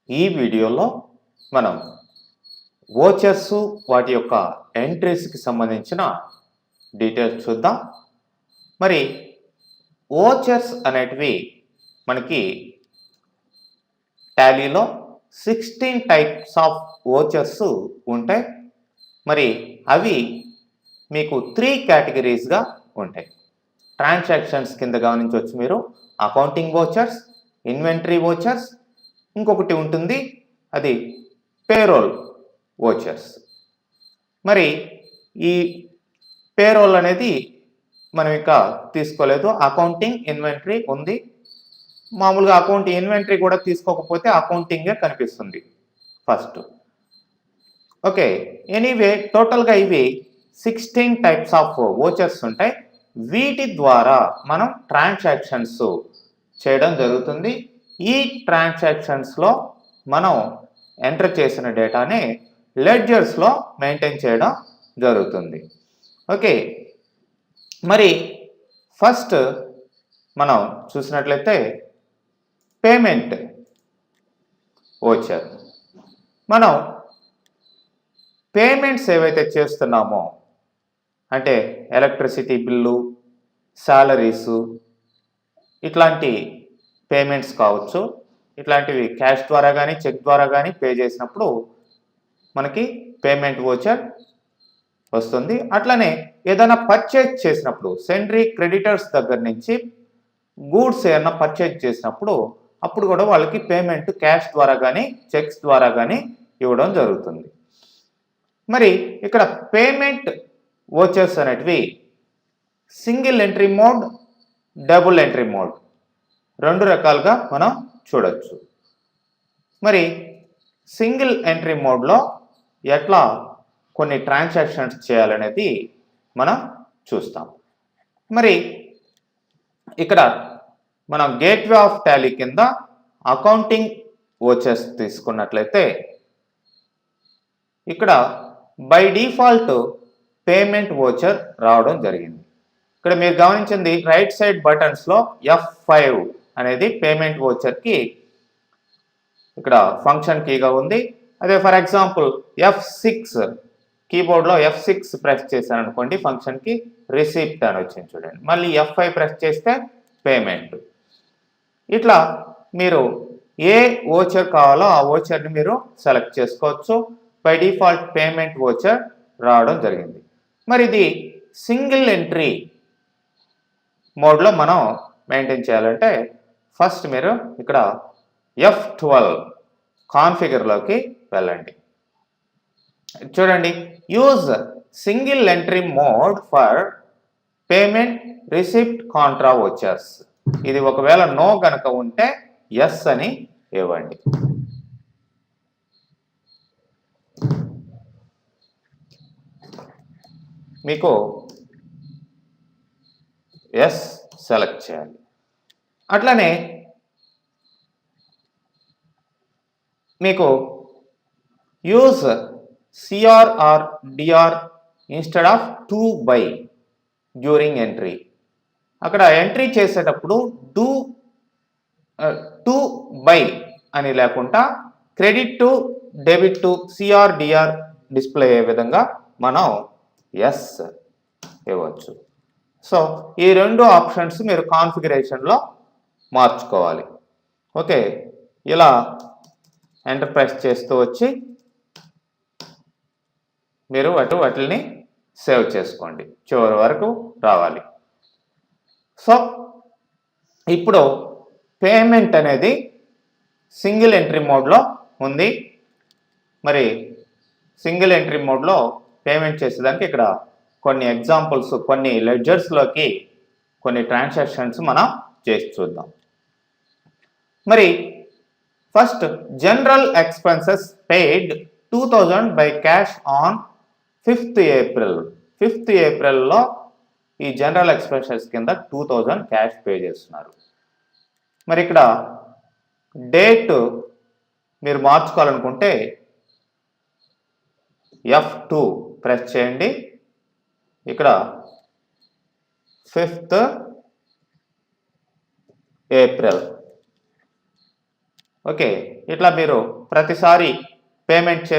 ఈ వీడియోలో మనం వోచర్స్ వాటి యొక్క ఎంట్రీస్కి సంబంధించిన డీటెయిల్స్ చూద్దాం. మరి వోచర్స్ అనేటివి మనకి టాలీలో 16 టైప్స్ ఆఫ్ వోచర్స్ ఉంటాయి. మరి అవి మీకు 3 కేటగిరీస్గా ఉంటాయి. ట్రాన్సాక్షన్స్ కింద గమనించవచ్చు మీరు. అకౌంటింగ్ వోచర్స్, ఇన్వెంటరీ వోచర్స్, ఇంకొకటి ఉంటుంది అది పేరోల్ వోచర్స్. మరి ఈ పేరోల్ అనేది మనం ఇంకా తీసుకోలేదు. అకౌంటింగ్, ఇన్వెంటరీ ఉంది. మామూలుగా ఇన్వెంటరీ కూడా తీసుకోకపోతే అకౌంటింగే కనిపిస్తుంది ఫస్ట్. ఓకే, ఎనీవే టోటల్గా ఇవి 16 టైప్స్ ఆఫ్ వోచర్స్ ఉంటాయి. వీటి ద్వారా మనం ట్రాన్సాక్షన్స్ చేయడం జరుగుతుంది. ఈ ట్రాన్సాక్షన్స్లో మనం ఎంటర్ చేసిన డేటాని లెడ్జర్స్లో మెయింటైన్ చేయడం జరుగుతుంది. ఓకే, మరి ఫస్ట్ మనం చూసినట్లయితే పేమెంట్ వోచర్. మనం పేమెంట్స్ ఏవైతే చేస్తున్నామో అంటే ఎలక్ట్రిసిటీ బిల్లు, శాలరీసు, ఇట్లాంటి పేమెంట్స్ కావచ్చు, ఇట్లాంటివి క్యాష్ ద్వారా కానీ చెక్ ద్వారా కానీ పే చేసినప్పుడు మనకి పేమెంట్ వోచర్ వస్తుంది. అట్లనే ఏదైనా పర్చేజ్ చేసినప్పుడు సెండ్రీ క్రెడిటర్స్ దగ్గర నుంచి గూడ్స్ ఏదైనా పర్చేజ్ చేసినప్పుడు అప్పుడు కూడా వాళ్ళకి పేమెంట్ క్యాష్ ద్వారా కానీ చెక్స్ ద్వారా కానీ ఇవ్వడం జరుగుతుంది. మరి ఇక్కడ పేమెంట్ వోచర్స్ అనేటివి single entry mode, double entry mode 2 రకాలుగా మనం చూడొచ్చు. మరి సింగిల్ ఎంట్రీ మోడ్లో ఎట్లా కొన్ని ట్రాన్సాక్షన్స్ చేయాలనేది మనం చూస్తాం. మరి ఇక్కడ మనం గేట్వే ఆఫ్ టాలీ కింద అకౌంటింగ్ వోచర్స్ తీసుకున్నట్లయితే ఇక్కడ బై డిఫాల్ట్ పేమెంట్ వోచర్ రావడం జరిగింది. ఇక్కడ మీరు గమనించింది రైట్ సైడ్ బటన్స్లో F5 అనేది పేమెంట్ వోచర్కి ఇక్కడ ఫంక్షన్ కీగా ఉంది. అదే for example F6 కీబోర్డ్లో F6 press చేశాను అనుకోండి, ఫంక్షన్కి రిసిప్ట్ అని వచ్చింది చూడండి. మళ్ళీ F5 ప్రెస్ చేస్తే పేమెంట్. ఇట్లా మీరు ఏ వోచర్ కావాలో ఆ వోచర్ని మీరు సెలెక్ట్ చేసుకోవచ్చు. బై డిఫాల్ట్ పేమెంట్ వోచర్ రావడం జరిగింది. మరి ఇది సింగిల్ ఎంట్రీ మోడ్లో మనం మెయింటైన్ చేయాలంటే ఫస్ట్ మీరు ఇక్కడ F12 కాన్ఫిగర్లోకి వెళ్ళండి. చూడండి, use single entry mode for payment receipt Contra vouchers. ఇది ఒకవేళ నో గనక ఉంటే ఎస్ అని ఇవ్వండి. మీకు ఎస్ సెలెక్ట్ చేయాలి. అట్లనే మీకు use CR or DR instead of to by during entry. అక్కడ ఎంట్రీ చేసేటప్పుడు టు బై అని లేకుండా credit to, debit to, CR DR display అయ్యే విధంగా మనం ఎస్ ఇవ్వచ్చు. సో ఈ 2 ఆప్షన్స్ మీరు కాన్ఫిగరేషన్లో మార్చుకోవాలి. ఓకే, ఇలా ఎంటర్ ప్రెస్ చేస్తూ వచ్చి మీరు వాటిని సేవ్ చేసుకోండి. చివరి వరకు రావాలి. సో ఇప్పుడు పేమెంట్ అనేది సింగిల్ ఎంట్రీ మోడ్లో ఉంది. మరి సింగిల్ ఎంట్రీ మోడ్లో పేమెంట్ చేసేదానికి ఇక్కడ కొన్ని ఎగ్జాంపుల్స్, కొన్ని లెడ్జర్స్లోకి కొన్ని ట్రాన్సాక్షన్స్ మనం చేసి చూద్దాం. మరి first general expenses paid 2000 by cash on 5th April. 5th Aprilలో ఈ జనరల్ ఎక్స్పెన్సెస్ కింద 2000 క్యాష్ పే చేస్తున్నారు. మరి ఇక్కడ డేట్ మీరు మార్చుకోవాలనుకుంటే F2 ప్రెస్ చేయండి. ఇక్కడ 5th April ఓకే, ఇట్లా మీరు ప్రతిసారి పేమెంట్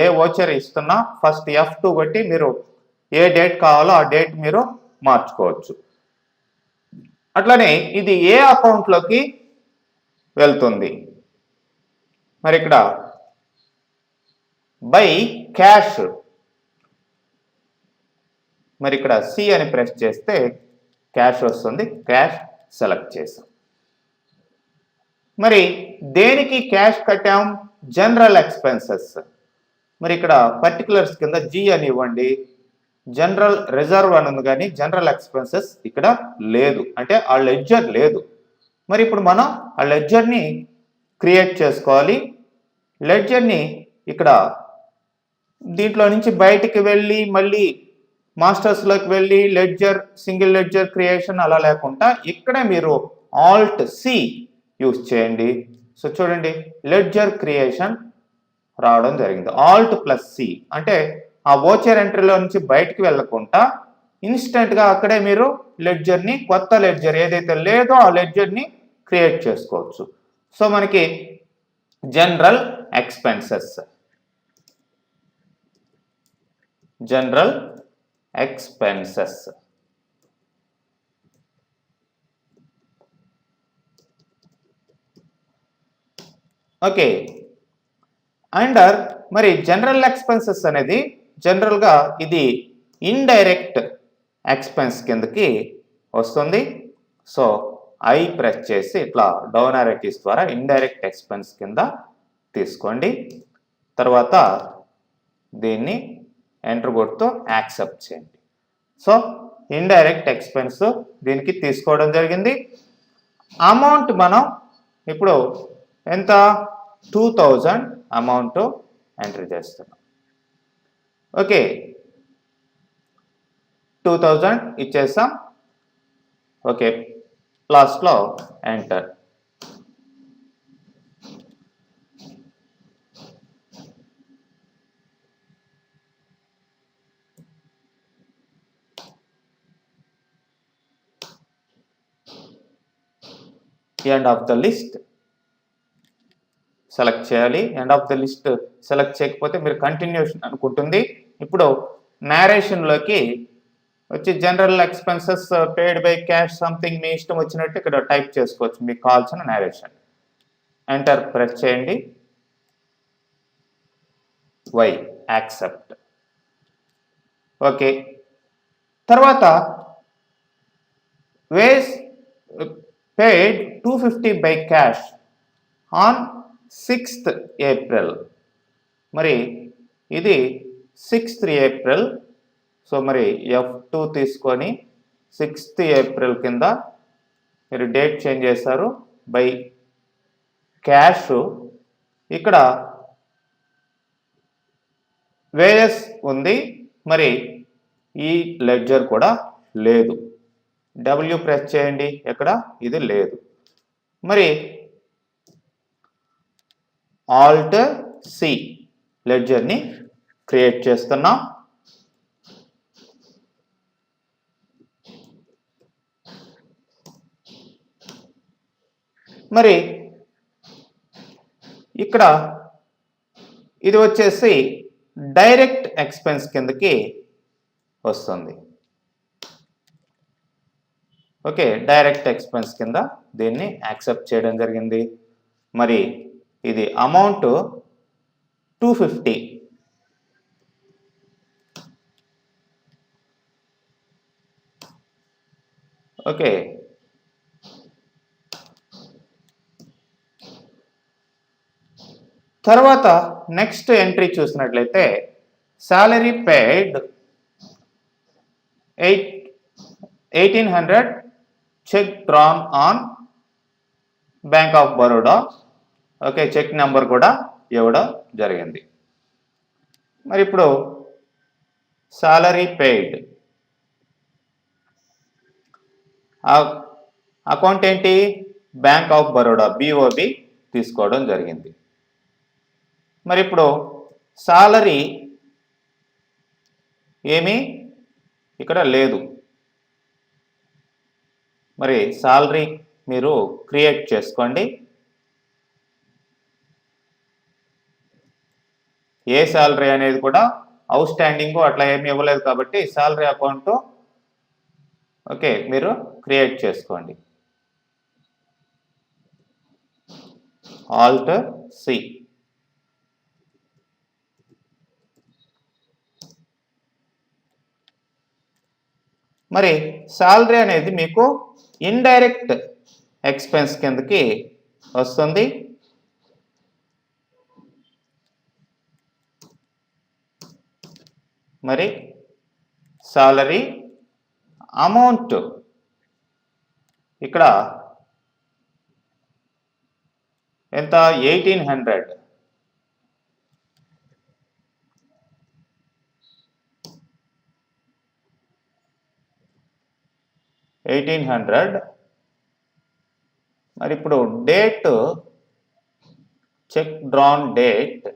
ఏ ఓచర్ ఇస్తున్నా ఫస్ట్ F2 కొట్టి మీరు ఏ డేట్ కావాలో ఆ డేట్ మీరు మార్చుకోవచ్చు. అట్లనే ఇది ఏ అకౌంట్లోకి వెళ్తుంది, మరి ఇక్కడ బై క్యాష్, మరి ఇక్కడ సి అని ప్రెస్ చేస్తే క్యాష్ వస్తుంది, క్యాష్ సెలెక్ట్ చేసాం. మరి దేనికి క్యాష్ కట్టాం? General expenses. మరి ఇక్కడ పర్టికులర్స్ కింద జి అని ఇవ్వండి. జనరల్ రిజర్వ్ అని ఉంది కానీ జనరల్ ఎక్స్పెన్సెస్ ఇక్కడ లేదు, అంటే ఆ లెడ్జర్ లేదు. మరి ఇప్పుడు మనం ఆ లెడ్జర్ని క్రియేట్ చేసుకోవాలి. లెడ్జర్ని ఇక్కడ దీంట్లో నుంచి బయటికి వెళ్ళి మళ్ళీ మాస్టర్స్లోకి వెళ్ళి లెడ్జర్, సింగిల్ లెడ్జర్ క్రియేషన్ అలా లేకుండా ఇక్కడే మీరు ఆల్ట్ సి యూజ్ చేయండి. సో చూడండి, లెడ్జర్ క్రియేషన్ రావడం జరిగింది. ఆల్ట్ ప్లస్ సి అంటే ఆ వోచర్ ఎంట్రీలో నుంచి బయటికి వెళ్ళకుండా ఇన్స్టెంట్గా అక్కడే మీరు లెడ్జర్ని, కొత్త లెడ్జర్ ఏదైతే లేదో ఆ లెడ్జర్ని క్రియేట్ చేసుకోవచ్చు. సో మనకి general expenses, general expenses. Okay, under మరి జనరల్ ఎక్స్పెన్సెస్ అనేది జనరల్గా ఇది ఇండైరెక్ట్ ఎక్స్పెన్స్ కిందకి వస్తుంది. సో ఐ ప్రెస్ చేసి ఇట్లా డౌన్ ఆరో కీస్ ద్వారా ఇండైరెక్ట్ ఎక్స్పెన్స్ కింద తీసుకోండి. తర్వాత దీన్ని ఎంటర్ కొడుతూ యాక్సెప్ట్ చేయండి. సో ఇండైరెక్ట్ ఎక్స్పెన్స్ దీనికి తీసుకోవడం జరిగింది. అమౌంట్ మనం ఇప్పుడు ఎంత 2000 అమౌంట్ ఎంటర్ చేస్తున్నాం. ఓకే, 2000 ఇచ్చేసాం. ఓకే, లాస్ట్లో enter. End of the list select చేయాలి. End of the list select చేయకపోతే మీరు కంటిన్యూషన్ అనుకుంటుంది. ఇప్పుడు నేరేషన్లోకి వచ్చి general expenses paid by cash something మీ ఇష్టం వచ్చినట్టు ఇక్కడ టైప్ చేసుకోవచ్చు, మీకు కావాల్సిన నేరేషన్. ఎంటర్ ప్రెస్ చేయండి. Y accept. ఓకే, తర్వాత wages paid 250 by cash on 6th April. మరి ఇది 6th April. సో మరి F2 తీసుకొని 6th April కింద మీరు డేట్ చేంజ్ చేశారు. బై క్యాష్ ఇక్కడ వేఎస్ ఉంది, మరి ఈ లెడ్జర్ కూడా లేదు. డబ్ల్యూ ప్రెస్ చేయండి, ఎక్కడ ఇది లేదు. మరి ఆల్ట్ సి లెడ్జర్ని క్రియేట్ చేస్తున్నాం. మరి ఇక్కడ ఇది వచ్చేసి డైరెక్ట్ ఎక్స్పెన్స్ కిందకి వస్తుంది. ఓకే, డైరెక్ట్ ఎక్స్పెన్స్ కింద దీన్ని యాక్సెప్ట్ చేయడం జరిగింది. మరి ఇది అమౌంట్ 250. ఓకే, తర్వాత నెక్స్ట్ ఎంట్రీ చూసినట్లయితే salary paid 1800 cheque drawn on bank of Baroda. Okay, cheque number కూడా ఇవ్వడం జరిగింది. మరి ఇప్పుడు సాలరీ పెయిడ్ అకౌంట్ ఏంటి? బ్యాంక్ ఆఫ్ బరోడా BOB తీసుకోవడం జరిగింది. మరి ఇప్పుడు సాలరీ ఏమీ ఇక్కడ లేదు. మరి సాలరీ మీరు క్రియేట్ చేసుకోండి. ఏ శాలరీ అనేది కూడా అవుట్ స్టాండింగ్ అట్లా ఏమి ఇవ్వలేదు కాబట్టి శాలరీ అకౌంట్ ఓకే మీరు క్రియేట్ చేసుకోండి. Alt C. మరి శాలరీ అనేది మీకు ఇండైరెక్ట్ ఎక్స్పెన్స్ కిందకి వస్తుంది. మరి సాలరీ అమౌంట్ ఇక్కడ ఎంత 1800. మరి ఇప్పుడు date cheque drawn date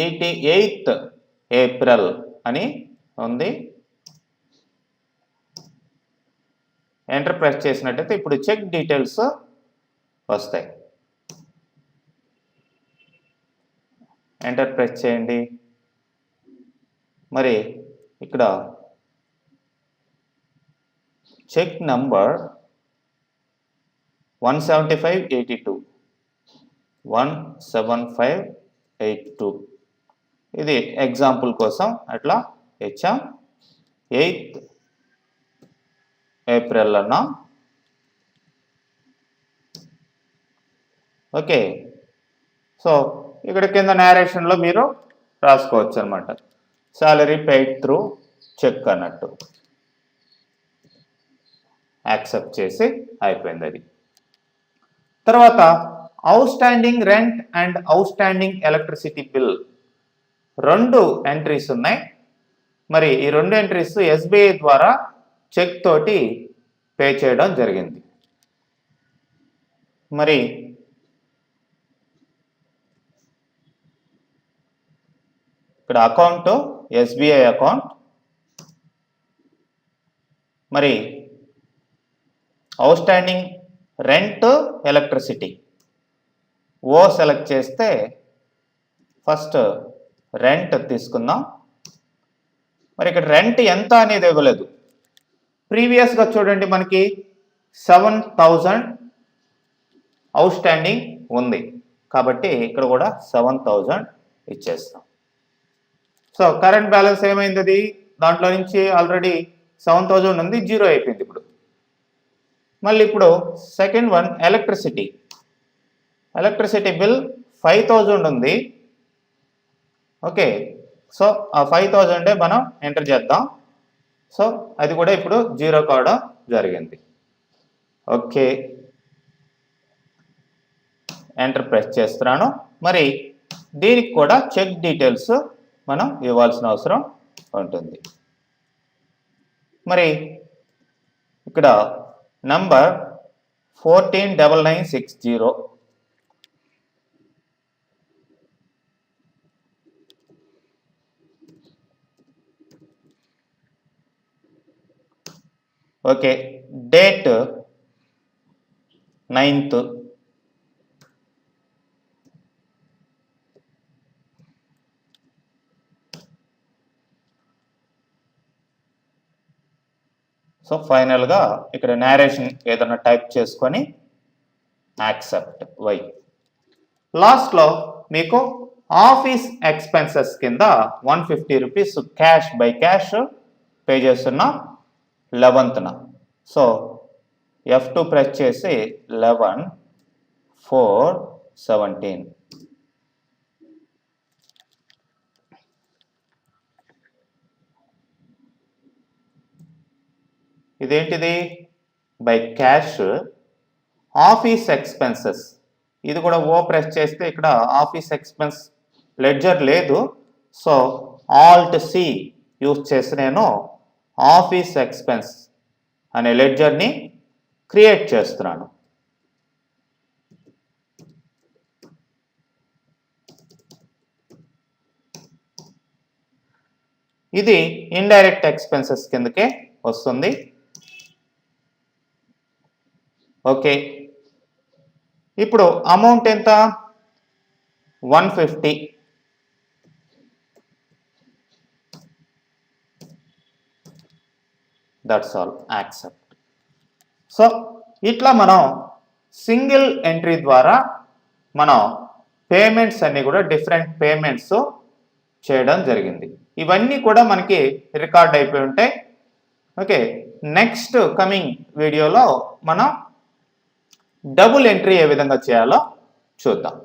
8th April అని ఉంది. ఎంటర్ ప్రెస్ చేసినట్టయితే ఇప్పుడు చెక్ డీటెయిల్స్ వస్తాయి. ఎంటర్ ప్రెస్ చేయండి. మరి ఇక్కడ చెక్ నంబర్ 17582 17582 ఇది ఎగ్జాంపుల్ కోసం అట్లా ఇచ్చాం. 8th ఏప్రిల్ అన్నా. ఓకే, సో ఇక్కడ కింద నేరేషన్లో మీరు రాసుకోవచ్చు అనమాట. సాలరీ పెయిడ్ త్రూ చెక్ అన్నట్టు యాక్సెప్ట్ చేసి అయిపోయింది అది. తర్వాత out standing rent and out standing electricity bill 2 entries ఉన్నాయి. మరి ఈ 2 ఎంట్రీస్ ఎస్బీఐ ద్వారా చెక్ తోటి పే చేయడం జరిగింది. మరి ఇక్కడ అకౌంట్ ఎస్బీఐ అకౌంట్. మరి అవుట్ స్టాండింగ్ రెంట్ ఎలక్ట్రిసిటీ ఓ సెలెక్ట్ చేస్తే ఫస్ట్ రెంట్ తీసుకుందాం. మరి ఇక్కడ రెంట్ ఎంత అనేది ఇవ్వలేదు. ప్రీవియస్గా చూడండి మనకి 7000 అవుట్ స్టాండింగ్ ఉంది కాబట్టి ఇక్కడ కూడా 7000 ఇచ్చేస్తాం. సో కరెంట్ బ్యాలెన్స్ ఏమైంది, అది దాంట్లో నుంచి ఆల్రెడీ 7000 ఉంది, 0 అయిపోయింది. ఇప్పుడు మళ్ళీ ఇప్పుడు సెకండ్ వన్ ఎలక్ట్రిసిటీ బిల్ 5000 ఉంది. ఓకే, సో ఆ 5000 మనం ఎంటర్ చేద్దాం. సో అది కూడా ఇప్పుడు 0 కావడం జరిగింది. ఓకే, ఎంటర్ ప్రెస్ చేస్తున్నాను. మరి దీనికి కూడా చెక్ డీటెయిల్స్ మనం ఇవ్వాల్సిన అవసరం ఉంటుంది. మరి ఇక్కడ number 149960 okay, date 9th so ఫైనల్గా ఇక్కడ నేరేషన్ ఏదైనా టైప్ చేసుకొని యాక్సెప్ట్ వై. లాస్ట్లో మీకు ఆఫీస్ ఎక్స్పెన్సెస్ కింద 150 rupees cash by cash pay చేస్తున్నాం 11th. సో F2 ప్రెస్ చేసి 11/4/17 ఇదేంటిది బై క్యాష్ ఆఫీస్ ఎక్స్పెన్సెస్. ఇది కూడా ఓ ప్రెస్ చేస్తే ఇక్కడ ఆఫీస్ ఎక్స్పెన్స్ లెడ్జర్ లేదు. సో ఆల్ట్ సి యూజ్ చేసి నేను ఆఫీస్ ఎక్స్పెన్స్ అనే లెడ్జర్ని క్రియేట్ చేస్తున్నాను. ఇది ఇండైరెక్ట్ ఎక్స్పెన్సెస్ కిందకే వస్తుంది. ఓకే, ఇప్పుడు అమౌంట్ ఎంత 150. That's all, accept. సో ఇట్లా మనం సింగిల్ ఎంట్రీ ద్వారా మనం పేమెంట్స్ అన్ని కూడా డిఫరెంట్ పేమెంట్స్ చేయడం జరిగింది. ఇవన్నీ కూడా మనకి రికార్డ్ అయిపోయి ఉంటాయి. ఓకే, నెక్స్ట్ కమింగ్ వీడియోలో మనం డబుల్ ఎంట్రీ ఏ విధంగా చేయాలో చూద్దాం.